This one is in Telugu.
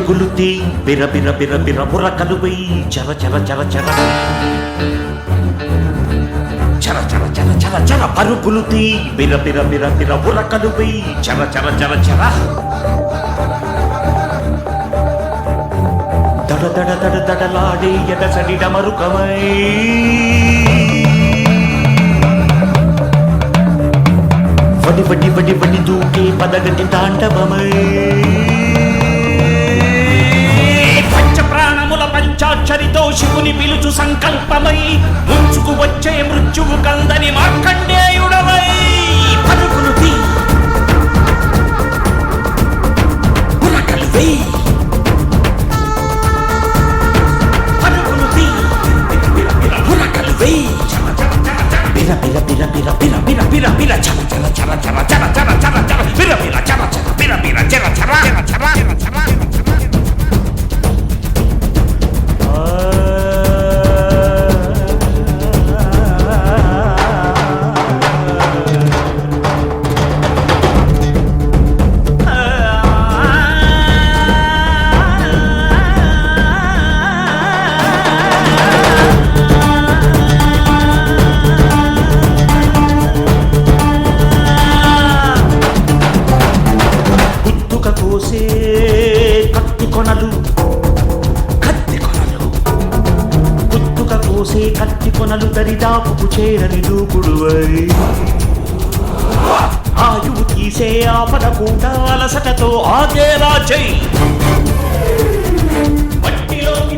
పరుగులు తీ బిర బిర బిర బిర బుర్రకలు వెయ్యి చర చర చర చర చర చర చర చర చర పరుగులు తీ బిర బిర బిర బిర బుర్రకలు వెయ్యి చర చర చర చర దడ దడ దడ దడలాడే ఎదసడి డమరుకమై వడి వడి వడి వడి దూకే పదగతి తాండవమై పంచ ప్రాణముల పంచాక్షరితో శివుని పిలుచు సంకల్పమై ముంచుకు వచ్చే మృత్యువు కందని మార్కండేయుడవై పరుగులు తీ బుర్రకలు వెయ్యి పరుగులు తీ బుర్రకలు వెయ్యి బిర బిర బిర బిర బిర బిర బిర బిర చర చర చర చర చర చర చర చర బిర బిర చర చర బిర బిర చర చర చర చర చర కోసే కత్తి కొనలు గుత్తుక కోసే కత్తి కొనలు దరిదాపుకు చేరని దూకుడువై ఆయువు తీసే ఆపద కూడా అలసటతో ఆగేలా చెయ్యి మట్టిలోకి